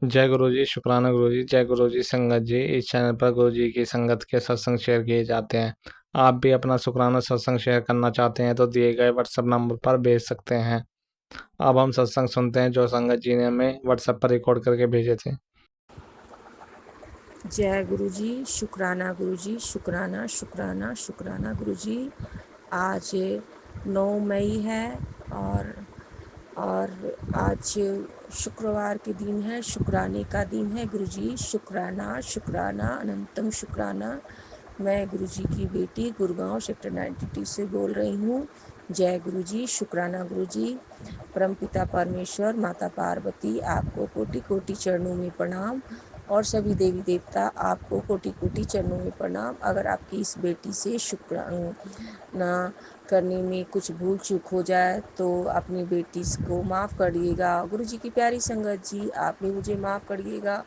जय गुरु जी, शुक्राना गुरु जी। जय गुरु जी संगत जी। इस चैनल पर गुरु जी की संगत के सत्संग शेयर किए जाते हैं। आप भी अपना शुक्राना सत्संग शेयर करना चाहते हैं तो दिए गए व्हाट्सएप नंबर पर भेज सकते हैं। अब हम सत्संग सुनते हैं जो संगत जी ने हमें व्हाट्सएप पर रिकॉर्ड करके भेजे थे। जय गुरु जी, शुक्राना गुरु जी, शुक्राना शुक्राना शुक्राना गुरु जी। आज 9 मई है और आज शुक्रवार के दिन है, शुक्राने का दिन है गुरु जी। शुक्राना शुक्राना अनंतम शुक्राना। मैं गुरु जी की बेटी गुड़गांव सेक्टर 92 से बोल रही हूँ। जय गुरु जी, शुक्राना गुरु जी। परमपिता परमेश्वर, माता पार्वती, आपको कोटि कोटि चरणों में प्रणाम और सभी देवी देवता आपको कोटि कोटि चरणों में प्रणाम। अगर आपकी इस बेटी से शुक्राना करने में कुछ भूल चूक हो जाए तो अपनी बेटी को माफ़ करिएगा। गुरु जी की प्यारी संगत जी, आप भी मुझे माफ़ करिएगा।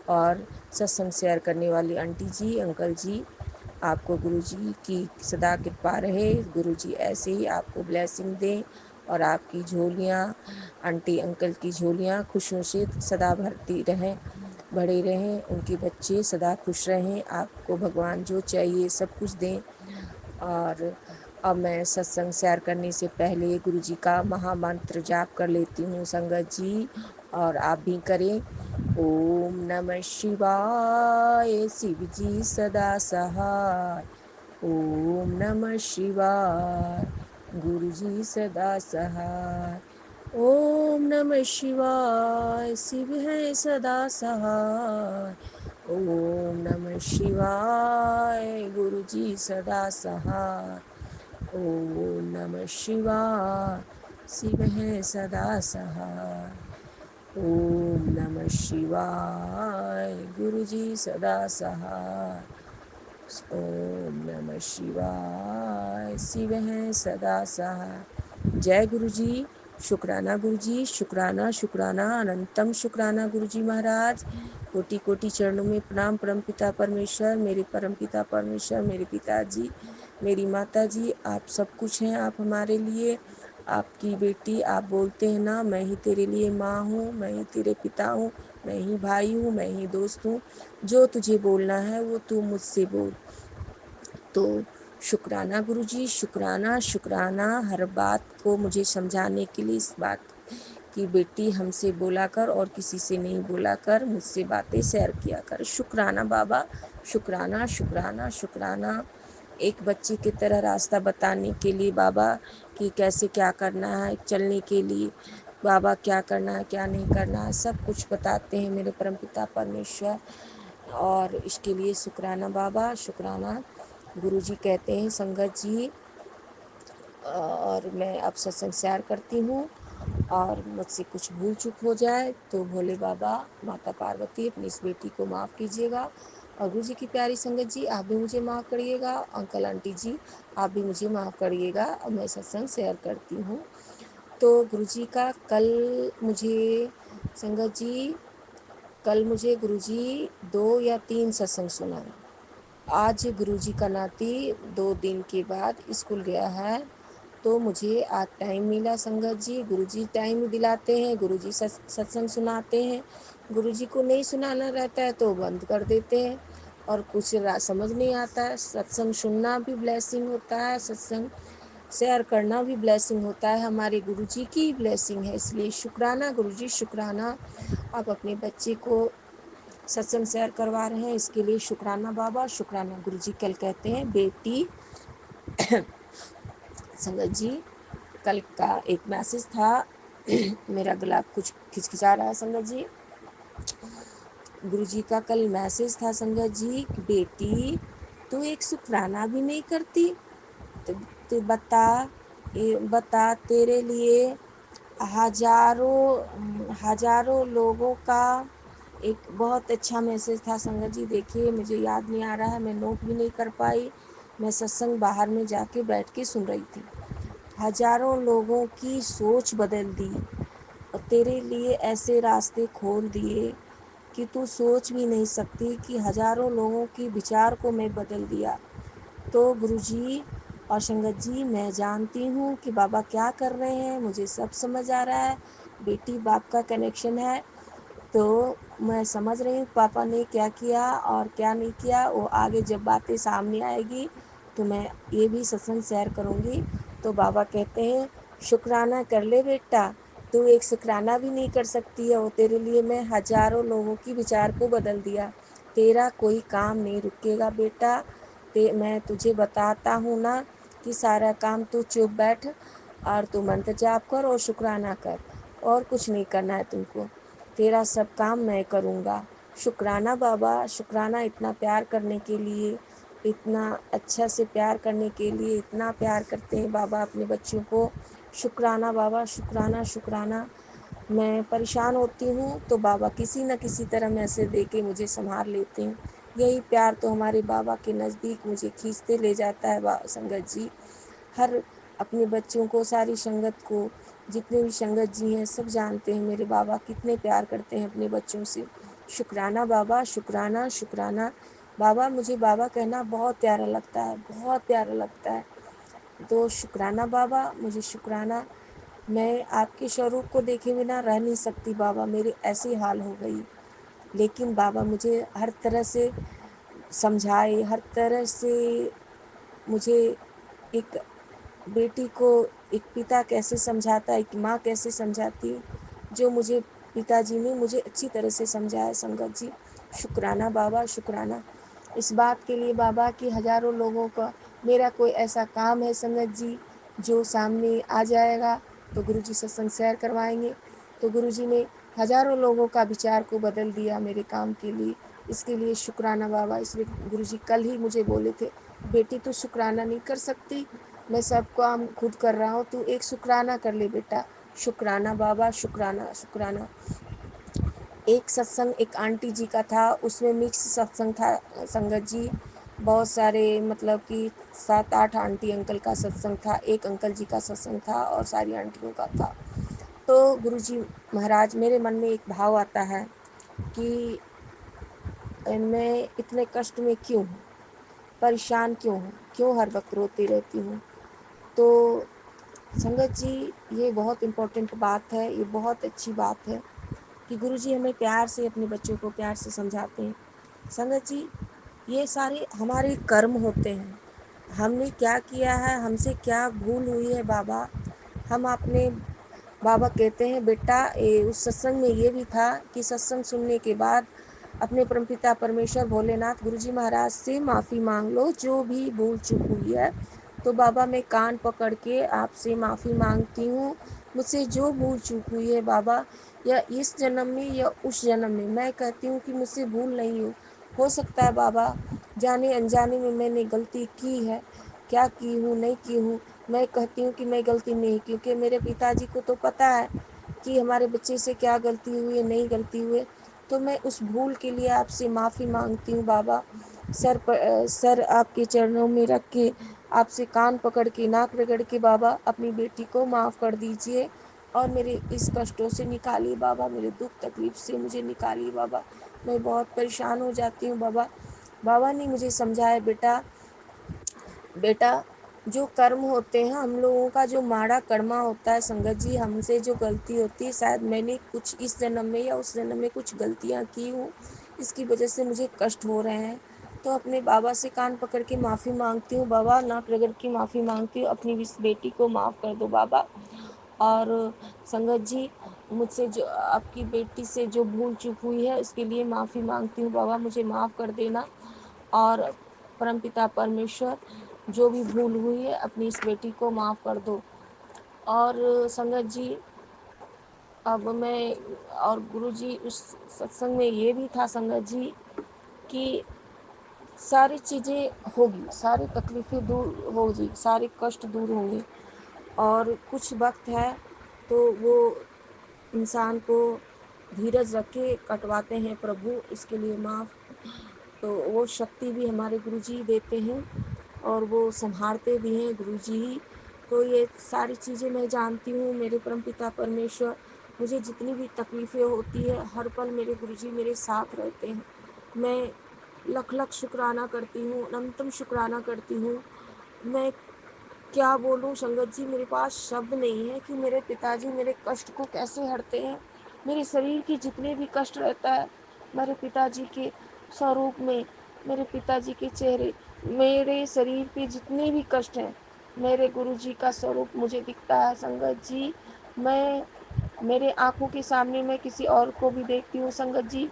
और सत्संग शेयर करने वाली आंटी जी, अंकल जी, आपको गुरु जी की सदा कृपा रहे। गुरु जी ऐसे ही आपको ब्लेसिंग दें और आपकी झोलियाँ, आंटी अंकल की झोलियाँ खुशियों से सदा भरती रहें, भरे रहें। उनके बच्चे सदा खुश रहें। आपको भगवान जो चाहिए सब कुछ दें। और अब मैं सत्संग शेयर करने से पहले गुरु जी का महामंत्र जाप कर लेती हूँ संगत जी, और आप भी करें। ओम नमः शिवाय, शिव जी सदा सहाय। ओम नमः शिवाय, गुरु जी सदा सहाय। ओम नमः शिवाय, शिव है सदा सहाय। ओम नमः शिवाय, गुरु जी सदा सहाय। ओम नमः शिवाय, शिव है सदा सहाय। ओम नमः शिवाय, गुरु जी सदा सहाय। ओम नमः शिवाय, शिव है सदा सहाय। जय गुरु जी, शुक्राना गुरु जी, शुक्राना शुक्राना अनंतम शुक्राना गुरु जी महाराज। कोटि कोटि चरणों में प्रणाम। परम पिता परमेश्वर, मेरे परम पिता परमेश्वर, मेरे पिताजी, मेरी माता जी, आप सब कुछ हैं। आप हमारे लिए, आपकी बेटी, आप बोलते हैं ना, मैं ही तेरे लिए माँ हूँ, मैं ही तेरे पिता हूँ, मैं ही भाई हूँ, मैं ही दोस्त हूँ। जो तुझे बोलना है वो तू मुझसे बोल। तो शुक्राना गुरु जी, शुक्राना शुक्राना हर बात को मुझे समझाने के लिए। इस बात की बेटी हमसे बोला कर और किसी से नहीं बोला कर, मुझसे बातें शेयर किया कर। शुक्राना बाबा, शुक्राना शुक्राना शुक्राना। एक बच्चे की तरह रास्ता बताने के लिए बाबा, कि कैसे क्या करना है चलने के लिए। बाबा क्या करना है क्या नहीं करना है सब कुछ बताते हैं मेरे परमपिता परमेश्वर, और इसके लिए शुक्राना बाबा, शुक्राना। गुरु जी कहते हैं संगत जी, और मैं अब सत्संग शेयर करती हूँ, और मुझसे कुछ भूल चूक हो जाए तो भोले बाबा, माता पार्वती, अपनी इस बेटी को माफ़ कीजिएगा। और गुरु जी की प्यारी संगत जी, आप भी मुझे माफ़ करिएगा। अंकल आंटी जी, आप भी मुझे माफ़ करिएगा। अब मैं सत्संग शेयर करती हूँ। तो गुरु जी का कल मुझे, संगत जी, कल मुझे गुरु जी 2 या 3 सत्संग सुनाए। आज गुरुजी का नाती 2 दिन के बाद स्कूल गया है, तो मुझे आज टाइम मिला संगत जी। गुरुजी टाइम दिलाते हैं, गुरुजी सत्संग सुनाते हैं। गुरुजी को नहीं सुनाना रहता है तो बंद कर देते हैं, और कुछ समझ नहीं आता है। सत्संग सुनना भी ब्लेसिंग होता है, सत्संग शेयर करना भी ब्लेसिंग होता है, हमारे गुरुजी की ब्लेसिंग है। इसलिए शुक्राना गुरुजी, शुक्राना। आप अपने बच्चे को सत्संग शेयर करवा रहे हैं, इसके लिए शुक्राना बाबा, शुक्राना गुरुजी। कल कहते हैं बेटी संगत जी, कल का एक मैसेज था मेरा गला कुछ खिचखिचा रहा है संगत जी। गुरुजी का कल मैसेज था संगत जी, बेटी तू एक शुक्राना भी नहीं करती, तो बता तेरे लिए हजारों लोगों का एक बहुत अच्छा मैसेज था संगत जी। देखिए मुझे याद नहीं आ रहा है, मैं नोट भी नहीं कर पाई। मैं सत्संग बाहर में जाके बैठ के सुन रही थी। हजारों लोगों की सोच बदल दी और तेरे लिए ऐसे रास्ते खोल दिए कि तू सोच भी नहीं सकती, कि हजारों लोगों की विचार को मैं बदल दिया। तो गुरुजी और संगत जी, मैं जानती हूँ कि बाबा क्या कर रहे हैं, मुझे सब समझ आ रहा है। बेटी बाप का कनेक्शन है, तो मैं समझ रही हूँ पापा ने क्या किया और क्या नहीं किया। वो आगे जब बातें सामने आएगी तो मैं ये भी सत्संग शेयर करूँगी। तो बाबा कहते हैं शुक्राना कर ले बेटा, तू एक शुक्राना भी नहीं कर सकती है। वो तेरे लिए मैं हजारों लोगों की विचार को बदल दिया। तेरा कोई काम नहीं रुकेगा बेटा। मैं तुझे बताता हूँ ना कि सारा काम तू चुप बैठ और तू मंत्र जाप कर और शुक्राना कर, और कुछ नहीं करना है तुमको। तेरा सब काम मैं करूँगा। शुक्राना बाबा, शुक्राना इतना प्यार करने के लिए, इतना अच्छा से प्यार करने के लिए। इतना प्यार करते हैं बाबा अपने बच्चों को। शुक्राना बाबा, शुक्राना शुक्राना। मैं परेशान होती हूँ तो बाबा किसी न किसी तरह मैसेज दे के मुझे संभाल लेते हैं। यही प्यार तो हमारे बाबा के नज़दीक मुझे खींचते ले जाता है संगत जी। हर अपने बच्चों को, सारी संगत को, जितने भी संगत जी हैं सब जानते हैं मेरे बाबा कितने प्यार करते हैं अपने बच्चों से। शुक्राना बाबा, शुक्राना शुक्राना। बाबा, मुझे बाबा कहना बहुत प्यारा लगता है, बहुत प्यारा लगता है। तो शुक्राना बाबा, मुझे शुक्राना। मैं आपके स्वरूप को देखे बिना रह नहीं सकती बाबा, मेरी ऐसी हाल हो गई। लेकिन बाबा मुझे हर तरह से समझाए, हर तरह से मुझे, एक बेटी को एक पिता कैसे समझाता है, एक माँ कैसे समझाती है, जो मुझे पिताजी ने मुझे अच्छी तरह से समझाया संगत जी। शुक्राना बाबा, शुक्राना। इस बात के लिए बाबा कि हजारों लोगों का मेरा कोई ऐसा काम है संगत जी जो सामने आ जाएगा तो गुरुजी सत्संग शेयर करवाएंगे। तो गुरुजी ने हजारों लोगों का विचार को बदल दिया मेरे काम के लिए। इसके लिए शुक्राना बाबा। इसलिए गुरुजी कल ही मुझे बोले थे, बेटी तू शुक्राना नहीं कर सकती, मैं सब काम खुद कर रहा हूँ, तू एक शुक्राना कर ले बेटा। शुक्राना बाबा, शुक्राना शुक्राना। एक सत्संग एक आंटी जी का था, उसमें मिक्स सत्संग था संगत जी। बहुत सारे मतलब कि 7-8 आंटी अंकल का सत्संग था, एक अंकल जी का सत्संग था और सारी आंटियों का था। तो गुरुजी महाराज, मेरे मन में एक भाव आता है कि मैं इतने कष्ट में क्यों हूँ, परेशान क्यों हूँ, क्यों हर वक्त रोती रहती हूँ। तो संगत जी, ये बहुत इम्पोर्टेंट बात है, ये बहुत अच्छी बात है कि गुरुजी हमें प्यार से, अपने बच्चों को प्यार से समझाते हैं। संगत जी, ये सारे हमारे कर्म होते हैं। हमने क्या किया है, हमसे क्या भूल हुई है बाबा, हम अपने, बाबा कहते हैं बेटा, उस सत्संग में ये भी था कि सत्संग सुनने के बाद अपने परमपिता परमेश्वर भोलेनाथ गुरुजी महाराज से माफ़ी मांग लो जो भी भूल चूक हुई है। तो बाबा, मैं कान पकड़ के आपसे माफ़ी मांगती हूँ। मुझसे जो भूल चूक हुई है बाबा, या इस जन्म में या उस जन्म में, मैं कहती हूँ कि मुझसे भूल नहीं हो सकता है बाबा जाने अनजाने में मैंने गलती की है। क्या की हूँ, नहीं की हूँ, मैं कहती हूँ कि मैं गलती नहीं, क्योंकि मेरे पिताजी को तो पता है कि हमारे बच्चे से क्या गलती हुई है, नहीं गलती हुई। तो मैं उस भूल के लिए आपसे माफ़ी मांगती हूँ बाबा। सर आपके चरणों में रख के, आपसे कान पकड़ के, नाक रगड़ के बाबा अपनी बेटी को माफ़ कर दीजिए और मेरे इस कष्टों से निकालिए बाबा, मेरे दुख तकलीफ से मुझे निकालिए बाबा। मैं बहुत परेशान हो जाती हूँ बाबा। बाबा ने मुझे समझाया, बेटा बेटा जो कर्म होते हैं हम लोगों का, जो माड़ा कर्मा होता है संगत जी, हमसे जो गलती होती है, शायद मैंने कुछ इस जन्म में या उस जन्म में कुछ गलतियाँ की हूँ, इसकी वजह से मुझे कष्ट हो रहे हैं। तो अपने बाबा से कान पकड़ के माफ़ी मांगती हूँ बाबा, नाक रगड़ के माफ़ी मांगती हूँ, अपनी इस बेटी को माफ़ कर दो बाबा। और संगत जी, मुझसे जो आपकी बेटी से जो भूल चूक हुई है उसके लिए माफ़ी मांगती हूँ बाबा, मुझे माफ़ कर देना। और परमपिता परमेश्वर, जो भी भूल हुई है अपनी इस बेटी को माफ़ कर दो। और संगत जी, अब मैं, और गुरुजी उस सत्संग में ये भी था संगत जी कि सारी चीज़ें होगी, सारी तकलीफ़ें दूर होगी, सारे कष्ट दूर होंगे, और कुछ वक्त है तो वो इंसान को धीरज रख के कटवाते हैं प्रभु, इसके लिए माफ़। तो वो शक्ति भी हमारे गुरुजी देते हैं और वो संभालते भी हैं गुरुजी ही। तो ये सारी चीज़ें मैं जानती हूँ, मेरे परमपिता परमेश्वर, मुझे जितनी भी तकलीफ़ें होती है हर पल मेरे गुरुजी मेरे साथ रहते हैं। मैं लख लख शुक्राना करती हूँ, अनंतम शुक्राना करती हूँ। मैं क्या बोलूँ संगत जी, मेरे पास शब्द नहीं है कि मेरे पिताजी मेरे कष्ट को कैसे हरते हैं। मेरे शरीर के जितने भी कष्ट रहता है मेरे पिताजी के स्वरूप में, मेरे पिताजी के चेहरे, मेरे शरीर पे जितने भी कष्ट हैं, मेरे गुरुजी का स्वरूप मुझे दिखता है संगत जी। मैं मेरे आँखों के सामने मैं किसी और को भी देखती हूँ संगत जी,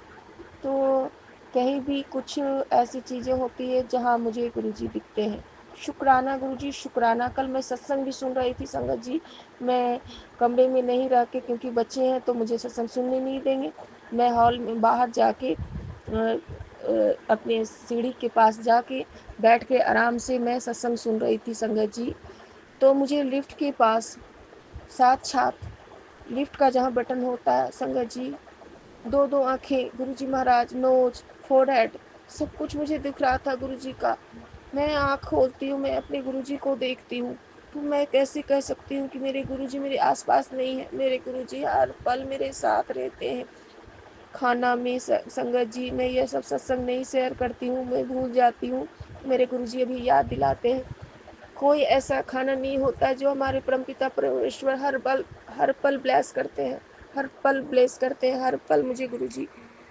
तो कहीं भी कुछ ऐसी चीज़ें होती है जहाँ मुझे गुरुजी दिखते हैं। शुक्राना गुरुजी, शुक्राना। कल मैं सत्संग भी सुन रही थी संगत जी। मैं कमरे में नहीं रह के, क्योंकि बच्चे हैं तो मुझे सत्संग सुनने नहीं देंगे, मैं हॉल में बाहर जाके अपने सीढ़ी के पास जाके बैठ के आराम से मैं सत्संग सुन रही थी संगत जी। तो मुझे लिफ्ट के पास साक्षात लिफ्ट का जहाँ बटन होता है संगत जी, दो दो आंखें गुरुजी महाराज, नोज, फोरहेड, सब कुछ मुझे दिख रहा था गुरुजी का। मैं आँख खोलती हूँ, मैं अपने गुरुजी को देखती हूँ, तो मैं कैसे कह सकती हूँ कि मेरे गुरुजी मेरे आसपास नहीं है। मेरे गुरुजी हर पल मेरे साथ रहते हैं। खाना में संगत जी, मैं ये सब सत्संग नहीं शेयर करती हूँ, मैं भूल जाती हूँ, मेरे गुरुजी अभी याद दिलाते हैं। कोई ऐसा खाना नहीं होता जो हमारे परमपिता परमेश्वर हर पल ब्लेस करते हैं, हर पल ब्लेस करते हैं, हर पल मुझे गुरुजी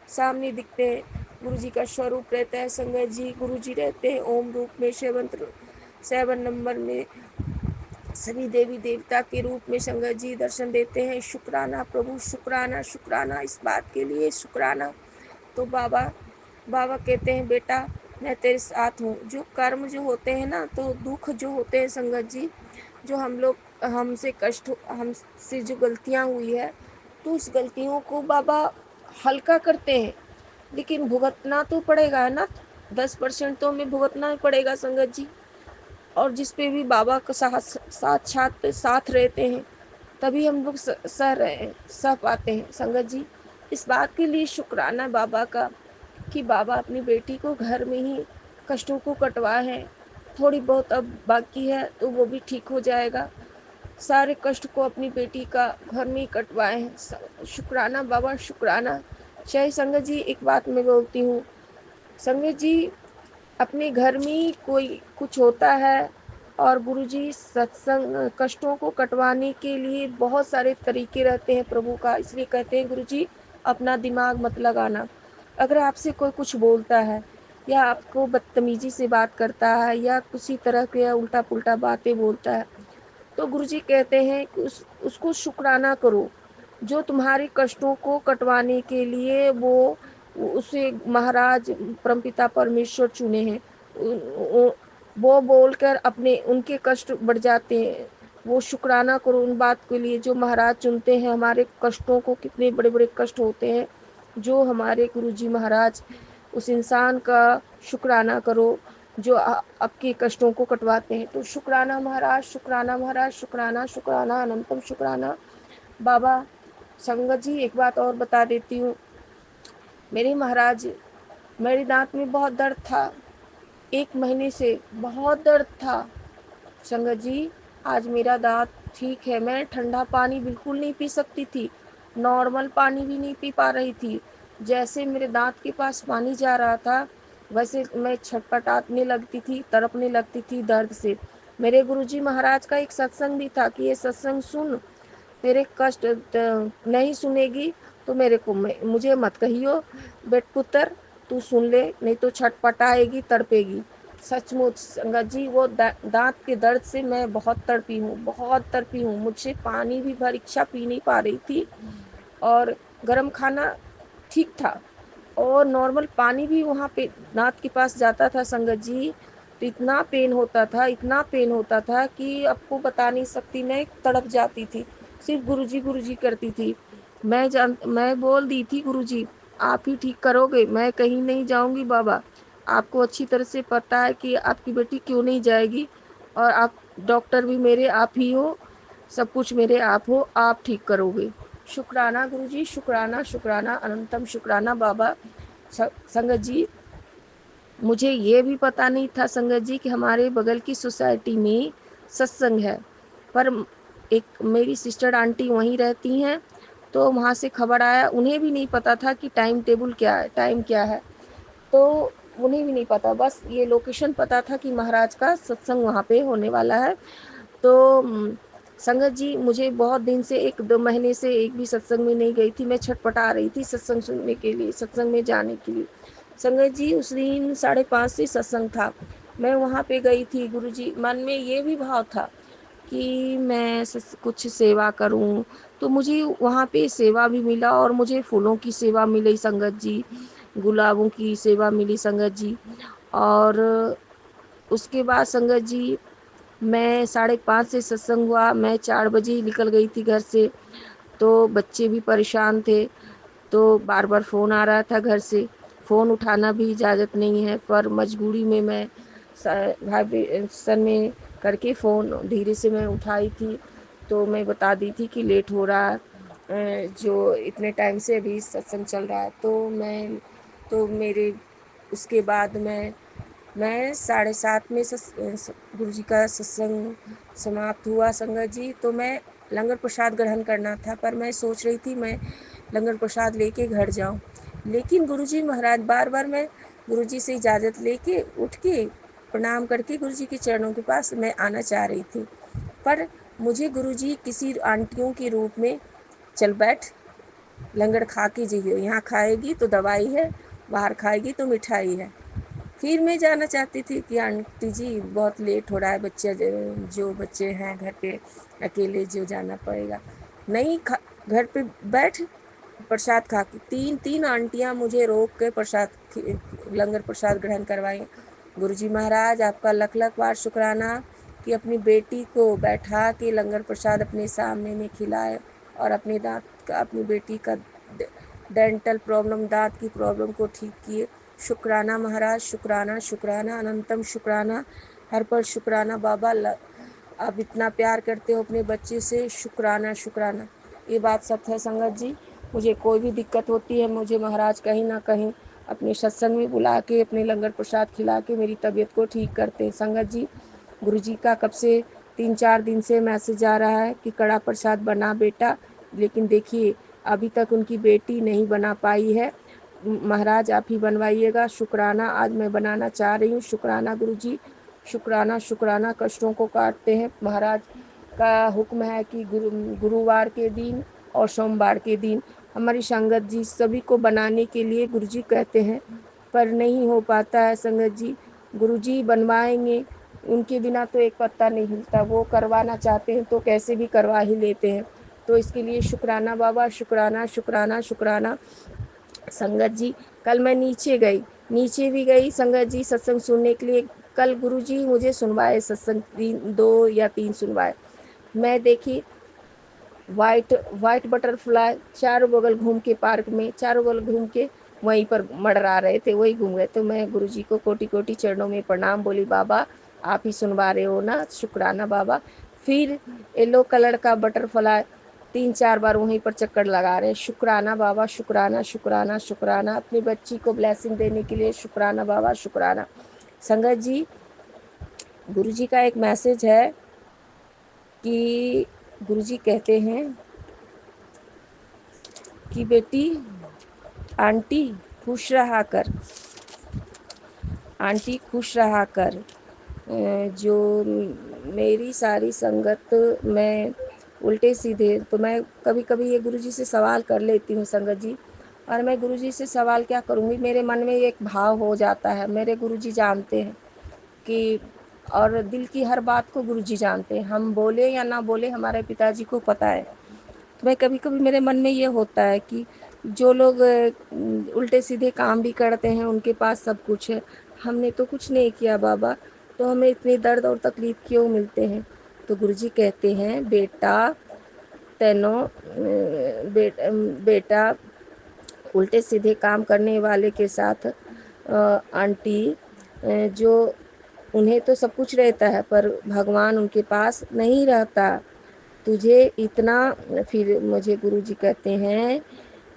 सामने दिखते हैं। गुरुजी का स्वरूप रहता है संगत जी। गुरुजी रहते हैं ओम रूप में, 7 नंबर में, सभी देवी देवता के रूप में संगत जी दर्शन देते हैं। शुक्राना प्रभु, शुक्राना, शुक्राना इस बात के लिए, शुक्राना। तो बाबा बाबा कहते हैं बेटा मैं तेरे साथ हूँ। जो कर्म जो होते हैं ना, तो दुख जो होते हैं संगत जी, जो हमसे कष्ट, हमसे जो गलतियाँ हुई है, तो उस गलतियों को बाबा हल्का करते हैं, लेकिन भुगतना तो पड़ेगा ना। 10% तो हमें भुगतना ही पड़ेगा संगत जी। और जिस पे भी बाबा का साक्षात साथ रहते हैं, तभी हम लोग सह पाते हैं संगत जी। इस बात के लिए शुक्राना बाबा का कि बाबा अपनी बेटी को घर में ही कष्टों को कटवाए हैं। थोड़ी बहुत अब बाकी है तो वो भी ठीक हो जाएगा। सारे कष्ट को अपनी बेटी का घर में ही कटवाए हैं। शुक्राना बाबा, शुक्राना। चाहे संगत जी एक बात मैं बोलती हूँ संगत जी, अपने घर में कोई कुछ होता है और गुरुजी सत्संग कष्टों को कटवाने के लिए बहुत सारे तरीके रहते हैं प्रभु का। इसलिए कहते हैं गुरुजी अपना दिमाग मत लगाना। अगर आपसे कोई कुछ बोलता है या आपको बदतमीजी से बात करता है या किसी तरह के उल्टा पुल्टा बातें बोलता है, तो गुरुजी कहते हैं कि उसको शुक्राना करो। जो तुम्हारे कष्टों को कटवाने के लिए उसे महाराज परमपिता परमेश्वर चुने हैं, वो बोलकर अपने उनके कष्ट बढ़ जाते हैं। वो शुक्राना करो उन बात के लिए जो महाराज चुनते हैं हमारे कष्टों को। कितने बड़े बड़े कष्ट होते हैं जो हमारे गुरुजी महाराज, उस इंसान का शुक्राना करो जो आपके कष्टों को कटवाते हैं। तो शुक्राना महाराज, शुक्राना महाराज, शुक्राना, शुक्राना, अनंतम शुक्राना बाबा। संगत जी एक बात और बता देती हूँ, मेरे महाराज, मेरे दांत में बहुत दर्द था, 1 महीने से बहुत दर्द था संगत जी। आज मेरा दांत ठीक है। मैं ठंडा पानी बिल्कुल नहीं पी सकती थी, नॉर्मल पानी भी नहीं पी पा रही थी। जैसे मेरे दांत के पास पानी जा रहा था, वैसे मैं छटपटाने लगती थी, तड़पने लगती थी दर्द से। मेरे गुरुजी महाराज का एक सत्संग भी था कि ये सत्संग सुन, तेरे कष्ट नहीं सुनेगी तो मुझे मत कहियो बेट पुत्र, तू सुन ले, नहीं तो छटपटाएगी, तड़पेगी। सचमुच संगत जी वो दांत के दर्द से मैं बहुत तड़पी हूँ, बहुत तड़पी हूँ। मुझसे पानी भी परीक्षा पी नहीं पा रही थी, और गर्म खाना ठीक था, और नॉर्मल पानी भी वहाँ पे दांत के पास जाता था संगत जी, तो इतना पेन होता था, इतना पेन होता था कि आपको बता नहीं सकती। मैं तड़प जाती थी, सिर्फ गुरुजी गुरुजी करती थी। मैं बोल दी थी गुरुजी आप ही ठीक करोगे, मैं कहीं नहीं जाऊंगी बाबा। आपको अच्छी तरह से पता है कि आपकी बेटी क्यों नहीं जाएगी, और आप डॉक्टर भी मेरे आप ही हो, सब कुछ मेरे आप हो, आप ठीक करोगे। शुक्राना गुरुजी, शुक्राना, शुक्राना, अनंतम शुक्राना बाबा। संगत जी मुझे ये भी पता नहीं था संगत जी कि हमारे बगल की सोसाइटी में सत्संग है, पर एक मेरी सिस्टर आंटी वहीं रहती हैं, तो वहाँ से खबर आया। उन्हें भी नहीं पता था कि टाइम टेबल क्या है, टाइम क्या है, तो उन्हें भी नहीं पता, बस ये लोकेशन पता था कि महाराज का सत्संग वहाँ पे होने वाला है। तो संगत जी मुझे बहुत दिन से 1-2 महीने से एक भी सत्संग में नहीं गई थी। मैं छटपटा रही थी सत्संग सुनने के लिए, सत्संग में जाने के लिए। संगत जी उस दिन 5:30 से सत्संग था। मैं वहाँ पे गई थी। गुरुजी मन में ये भी भाव था कि मैं कुछ सेवा करूं, तो मुझे वहाँ पे सेवा भी मिला और मुझे फूलों की सेवा मिली संगत जी, गुलाबों की सेवा मिली संगत जी। और उसके बाद संगत जी मैं 5:30 से सत्संग हुआ। मैं 4 बजे ही निकल गई थी घर से। तो बच्चे भी परेशान थे, तो बार बार फ़ोन आ रहा था घर से। फ़ोन उठाना भी इजाज़त नहीं है, पर मजबूरी में मैं वाइब्रेशन में करके फ़ोन धीरे से मैं उठाई थी। तो मैं बता दी थी कि लेट हो रहा है, जो इतने टाइम से अभी सत्संग चल रहा है। तो मेरे उसके बाद मैं 7:30 में गुरु जी का सत्संग समाप्त हुआ संगत जी। तो मैं लंगर प्रसाद ग्रहण करना था, पर मैं सोच रही थी मैं लंगर प्रसाद लेके घर जाऊं। लेकिन गुरु जी महाराज बार बार मैं गुरु जी से इजाज़त लेके उठ के प्रणाम करके गुरु जी के चरणों के पास मैं आना चाह रही थी, पर मुझे गुरु जी किसी आंटियों के रूप में, चल बैठ लंगर खा के जाइए, यहाँ खाएगी तो दवाई है, बाहर खाएगी तो मिठाई है। फिर मैं जाना चाहती थी कि आंटी जी बहुत लेट हो रहा है, बच्चे जो बच्चे हैं घर पे अकेले जो जाना पड़ेगा। नहीं घर पे बैठ प्रसाद खा के। 3 आंटियां मुझे रोक के लंगर प्रसाद ग्रहण करवाई। गुरुजी महाराज आपका लख लख बार शुक्राना कि अपनी बेटी को बैठा के लंगर प्रसाद अपने सामने में खिलाए और अपनी बेटी का डेंटल प्रॉब्लम, दांत की प्रॉब्लम को ठीक किए। शुक्राना महाराज, शुक्राना शुक्राना अनंतम शुक्राना, हर पल शुक्राना बाबा। आप इतना प्यार करते हो अपने बच्चे से, शुक्राना शुक्राना। ये बात सत्य है संगत जी। मुझे कोई भी दिक्कत होती है, मुझे महाराज कहीं ना कहीं अपने सत्संग में बुला के अपने लंगर प्रसाद खिला के मेरी तबीयत को ठीक करते हैं संगत जी। गुरु जी का कब से 3-4 दिन से मैसेज आ रहा है कि कड़ा प्रसाद बना बेटा, लेकिन देखिए अभी तक उनकी बेटी नहीं बना पाई है। महाराज आप ही बनवाइएगा। शुक्राना आज मैं बनाना चाह रही हूँ। शुक्राना गुरु जी, शुक्राना शुक्राना। कष्टों को काटते हैं। महाराज का हुक्म है कि गुरुवार के दिन और सोमवार के दिन हमारी संगत जी सभी को बनाने के लिए गुरु जी कहते हैं, पर नहीं हो पाता है संगत जी। गुरु जी बनवाएंगे, उनके बिना तो एक पत्ता नहीं हिलता। वो करवाना चाहते हैं तो कैसे भी करवा ही लेते हैं। तो इसके लिए शुक्राना बाबा, शुक्राना शुक्राना शुक्राना संगत जी। कल मैं नीचे भी गई संगत जी सत्संग सुनने के लिए। कल गुरु जी मुझे सुनवाए सत्संग, 2 या 3 सुनवाए। मैं देखी वाइट बटरफ्लाई चारों बगल घूम के, पार्क में चारों बगल घूम के वहीं पर मंडरा रहे थे, वही घूम रहे। तो मैं गुरु जी को कोटि कोटि चरणों में प्रणाम बोली, बाबा आप ही सुनवा रहे हो ना, शुक्राना बाबा। फिर येलो कलर का बटरफ्लाई 3-4 बार वहीं पर चक्कर लगा रहे। शुक्राना बाबा, शुक्राना शुक्राना शुक्राना। अपनी बच्ची को ब्लेसिंग देने के लिए शुक्राना बाबा, शुक्राना। संगत जी गुरु जी का एक मैसेज है कि गुरु जी कहते हैं कि बेटी आंटी खुश रहा कर, आंटी खुश रहा कर। जो मेरी सारी संगत में उल्टे सीधे, तो मैं कभी कभी ये गुरुजी से सवाल कर लेती हूँ संगत जी। और मैं गुरुजी से सवाल क्या करूँगी, मेरे मन में एक भाव हो जाता है। मेरे गुरुजी जानते हैं कि, और दिल की हर बात को गुरुजी जानते हैं। हम बोले या ना बोले हमारे पिताजी को पता है। तो मैं कभी कभी मेरे मन में ये होता है कि जो लोग उल्टे सीधे काम भी करते हैं उनके पास सब कुछ है, हमने तो कुछ नहीं किया बाबा, तो हमें इतनी दर्द और तकलीफ क्यों मिलते हैं। तो गुरुजी कहते हैं बेटा तेनो बेटा उल्टे सीधे काम करने वाले के साथ आंटी जो उन्हें तो सब कुछ रहता है पर भगवान उनके पास नहीं रहता। तुझे इतना, फिर मुझे गुरुजी कहते हैं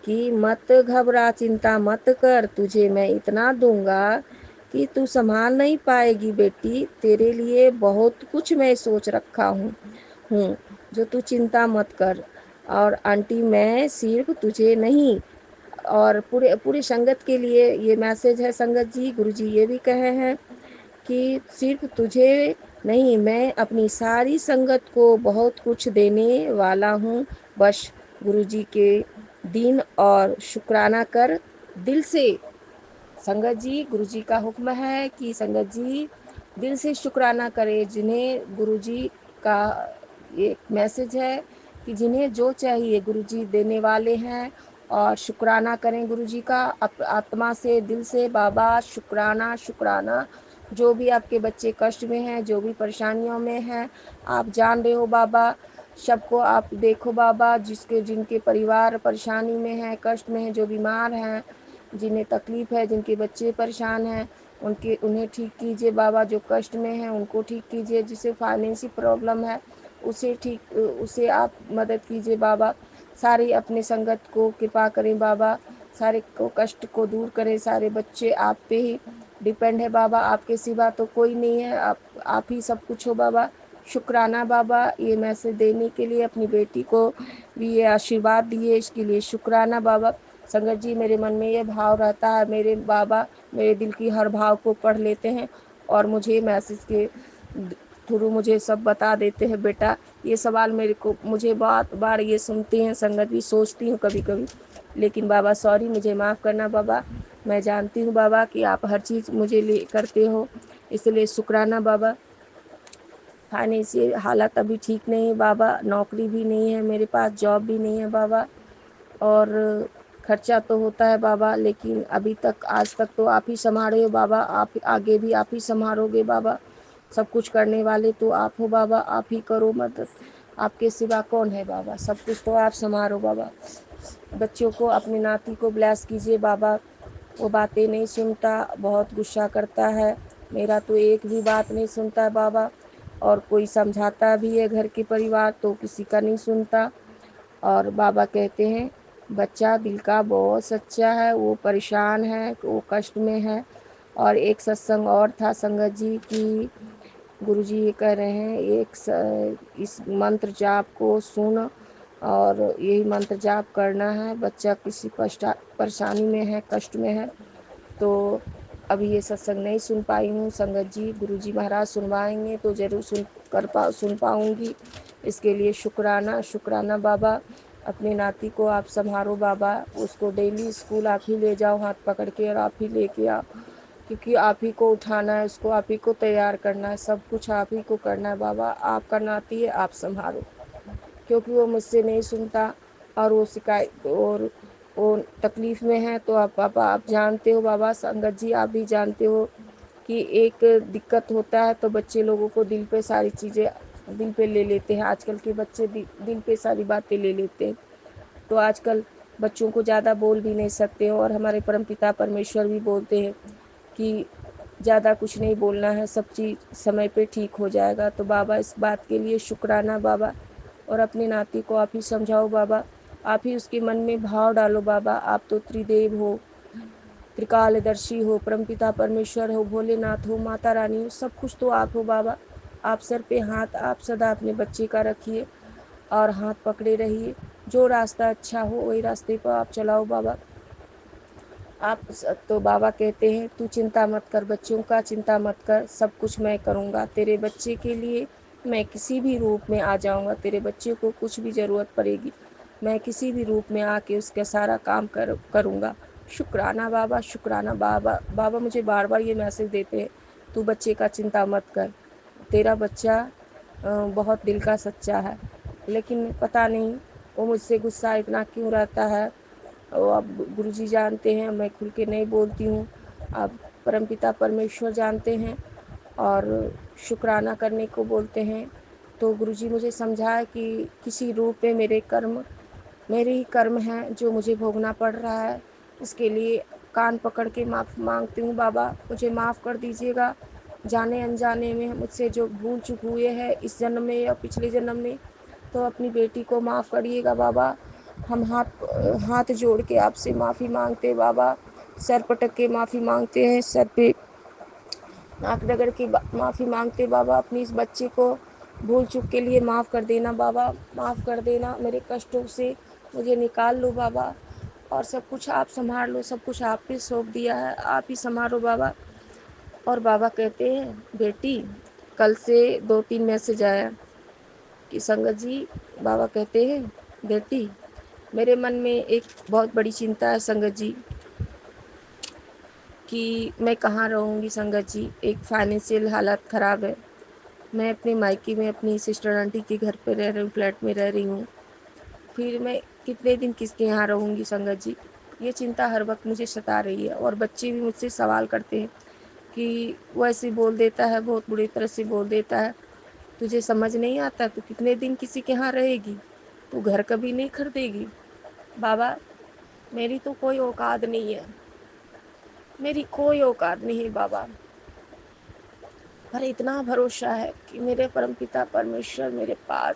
कि मत घबरा, चिंता मत कर, तुझे मैं इतना दूंगा कि तू संभाल नहीं पाएगी बेटी। तेरे लिए बहुत कुछ मैं सोच रखा हूँ, जो तू चिंता मत कर। और आंटी मैं सिर्फ तुझे नहीं और पूरे पूरी संगत के लिए ये मैसेज है संगत जी। गुरुजी ये भी कहे हैं कि सिर्फ तुझे नहीं, मैं अपनी सारी संगत को बहुत कुछ देने वाला हूँ, बस गुरुजी के दिन और शुक्राना कर दिल से। संगत जी, गुरुजी का हुक्म है कि संगत जी दिल से शुक्राना करें। जिन्हें गुरुजी का ये मैसेज है कि जिन्हें जो चाहिए गुरुजी देने वाले हैं, और शुक्राना करें गुरुजी का आत्मा से, दिल से। बाबा शुक्राना शुक्राना। जो भी आपके बच्चे कष्ट में हैं, जो भी परेशानियों में हैं, आप जान रहे हो बाबा। सबको आप देखो बाबा, जिनके परिवार परेशानी में है, कष्ट में है, जो बीमार हैं, जिन्हें तकलीफ है, जिनके बच्चे परेशान हैं, उन्हें ठीक कीजिए बाबा। जो कष्ट में है उनको ठीक कीजिए। जिसे फाइनेंशियल प्रॉब्लम है उसे आप मदद कीजिए बाबा। सारी अपने संगत को कृपा करें बाबा, सारे को कष्ट को दूर करें। सारे बच्चे आप पे ही डिपेंड है बाबा, आपके सिवा तो कोई नहीं है। आप ही सब कुछ हो बाबा। शुक्राना बाबा, ये मैसेज देने के लिए, अपनी बेटी को भी ये आशीर्वाद दिए, इसके लिए शुक्राना बाबा। संगत जी, मेरे मन में ये भाव रहता है, मेरे बाबा मेरे दिल की हर भाव को पढ़ लेते हैं और मुझे मैसेज के थ्रू मुझे सब बता देते हैं। बेटा, ये सवाल मुझे बात बार ये सुनते हैं संगत जी, सोचती हूँ कभी कभी, लेकिन बाबा सॉरी, मुझे माफ़ करना बाबा। मैं जानती हूँ बाबा कि आप हर चीज़ मुझे लिए करते हो, इसलिए शुक्राना बाबा। फाइनेंशियल हालत अभी ठीक नहीं है बाबा, नौकरी भी नहीं है मेरे पास, जॉब भी नहीं है बाबा, और खर्चा तो होता है बाबा, लेकिन अभी तक आज तक तो आप ही संभाले हो बाबा। आप आगे भी आप ही संभालोगे बाबा। सब कुछ करने वाले तो आप हो बाबा, आप ही करो मदद। आपके सिवा कौन है बाबा, सब कुछ तो आप संभालो बाबा। बच्चों को, अपने नाती को ब्लेस कीजिए बाबा। वो बातें नहीं सुनता, बहुत गुस्सा करता है, मेरा तो एक भी बात नहीं सुनता है बाबा। और कोई समझाता भी है घर के परिवार तो किसी का नहीं सुनता। और बाबा कहते हैं बच्चा दिल का बहुत सच्चा है, वो परेशान है, वो कष्ट में है। और एक सत्संग और था संगत जी की, गुरुजी ये कह रहे हैं इस मंत्र जाप को सुन, और यही मंत्र जाप करना है। बच्चा किसी परेशानी में है, कष्ट में है, तो अभी ये सत्संग नहीं सुन पाई हूँ संगत जी, गुरुजी महाराज सुनवाएंगे तो ज़रूर सुन पाऊँगी। इसके लिए शुक्राना शुक्राना बाबा। अपने नाती को आप संभालो बाबा, उसको डेली स्कूल आप ही ले जाओ हाथ पकड़ के, और आप ही लेके आओ, क्योंकि आप ही को उठाना है उसको, आप ही को तैयार करना है, सब कुछ आप ही को करना है बाबा। आपका नाती है, आप संभालो, क्योंकि वो मुझसे नहीं सुनता, और वो शिकायत और वो तकलीफ़ में है। तो आप पापा, आप जानते हो बाबा, संगत जी आप भी जानते हो कि एक दिक्कत होता है तो बच्चे लोगों को दिल पे सारी चीज़ें दिल पे ले लेते हैं। आजकल के बच्चे दिल पे सारी बातें ले लेते हैं। तो आजकल बच्चों को ज़्यादा बोल भी नहीं सकते, और हमारे परमपिता परमेश्वर भी बोलते हैं कि ज़्यादा कुछ नहीं बोलना है, सब चीज़ समय पे ठीक हो जाएगा। तो बाबा, इस बात के लिए शुक्राना बाबा। और अपने नाती को आप ही समझाओ बाबा, आप ही उसके मन में भाव डालो बाबा। आप तो त्रिदेव हो, त्रिकालदर्शी हो, परमपिता परमेश्वर हो, भोलेनाथ हो, माता रानी हो, सब कुछ तो आप हो बाबा। आप सर पे हाथ आप सदा अपने बच्चे का रखिए और हाथ पकड़े रहिए। जो रास्ता अच्छा हो वही रास्ते पर आप चलाओ बाबा। आप तो बाबा कहते हैं तू चिंता मत कर, बच्चों का चिंता मत कर, सब कुछ मैं करूँगा तेरे बच्चे के लिए। मैं किसी भी रूप में आ जाऊँगा, तेरे बच्चे को कुछ भी ज़रूरत पड़ेगी, मैं किसी भी रूप में आके उसका सारा काम करूँगा। शुक्राना बाबा शुक्राना बाबा। बाबा मुझे बार बार ये मैसेज देते हैं, तू बच्चे का चिंता मत कर, तेरा बच्चा बहुत दिल का सच्चा है। लेकिन पता नहीं वो मुझसे गुस्सा इतना क्यों रहता है, वो अब गुरुजी जानते हैं, मैं खुल के नहीं बोलती हूँ। अब परमपिता परमेश्वर जानते हैं, और शुक्राना करने को बोलते हैं। तो गुरुजी मुझे समझाए कि किसी रूप में मेरे ही कर्म हैं जो मुझे भोगना पड़ रहा है। इसके लिए कान पकड़ के माफ़ मांगती हूँ बाबा, मुझे माफ़ कर दीजिएगा। जाने अनजाने में मुझसे जो भूल चूक हुए है इस जन्म में या पिछले जन्म में, तो अपनी बेटी को माफ़ करिएगा बाबा। हम हाथ जोड़ के आपसे माफ़ी मांगते बाबा, सर पटक के माफ़ी मांगते हैं, सर पे नाक रगड़ के माफ़ी मांगते बाबा। अपनी इस बच्चे को भूल चूक के लिए माफ़ कर देना बाबा, माफ़ कर देना। मेरे कष्टों से मुझे निकाल लो बाबा, और सब कुछ आप संभाल लो, सब कुछ आप पे सौंप दिया है, आप ही संभालो बाबा। और बाबा कहते हैं बेटी, कल से 2-3 मैसेज आया कि संगत जी, बाबा कहते हैं बेटी, मेरे मन में एक बहुत बड़ी चिंता है संगत जी कि मैं कहाँ रहूँगी संगत जी। एक फाइनेंशियल हालत ख़राब है। मैं अपने मायके में अपनी सिस्टर आंटी के घर पे रह रही हूँ, फ्लैट में रह रही हूँ। फिर मैं कितने दिन किसके यहाँ रहूँगी संगत जी। ये चिंता हर वक्त मुझे सता रही है। और बच्चे भी मुझसे सवाल करते हैं कि वो ऐसे बोल देता है, बहुत बुरी तरह से बोल देता है, तुझे समझ नहीं आता, तू कितने दिन किसी के यहाँ रहेगी, तू घर कभी नहीं खरीदेगी। बाबा, मेरी तो कोई औकात नहीं है, मेरी कोई औकात नहीं है बाबा, पर इतना भरोसा है कि मेरे परमपिता परमेश्वर मेरे पास,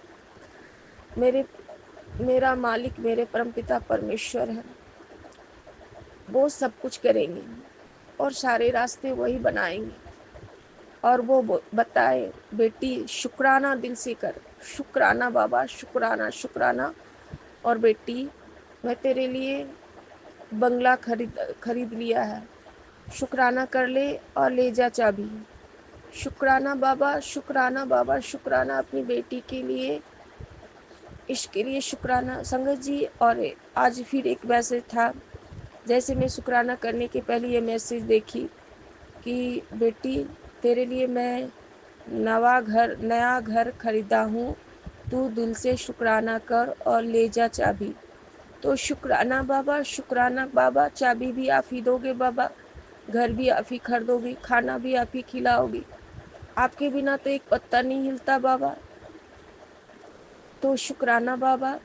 मेरा मालिक मेरे परमपिता परमेश्वर है। वो सब कुछ करेंगे और सारे रास्ते वही बनाएंगे। और वो बताए बेटी, शुक्राना दिल से कर, शुक्राना बाबा, शुक्राना शुक्राना। और बेटी, मैं तेरे लिए बंगला खरीद लिया है, शुक्राना कर ले और ले जा चाबी। शुक्राना बाबा, शुक्राना बाबा, शुक्राना अपनी बेटी के लिए, इसके लिए शुक्राना संगत जी। और आज फिर एक मैसेज था, जैसे मैं शुक्राना करने के पहले ये मैसेज देखी कि बेटी, तेरे लिए मैं नया घर खरीदा हूँ, तू दिल से शुक्राना कर और ले जा चाबी। तो शुक्राना बाबा, शुक्राना बाबा, चाबी भी आप ही दोगे बाबा, घर भी आप ही खरीदोगी, खाना भी आप ही खिलाओगी, आपके बिना तो एक पत्ता नहीं हिलता बाबा। तो शुक्राना बाबा,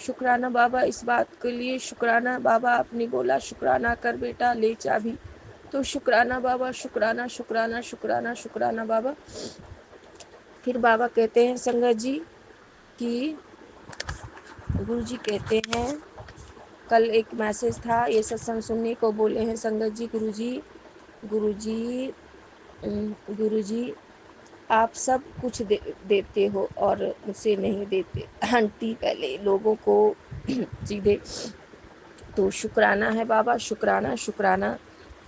शुक्राना बाबा, इस बात के लिए शुक्राना बाबा। आपने बोला शुक्राना कर बेटा, ले चाबी। तो शुक्राना बाबा, शुक्राना शुक्राना शुक्राना शुक्राना बाबा। फिर बाबा कहते हैं संगत जी कि गुरु जी कहते हैं, कल एक मैसेज था, ये सत्संग सुनने को बोले हैं संगत जी, गुरु जी, गुरु जी, गुरु जी, आप सब कुछ देते हो और मुझसे नहीं देते। आंटी पहले लोगों को सीधे। तो शुक्राना है बाबा, शुक्राना शुक्राना।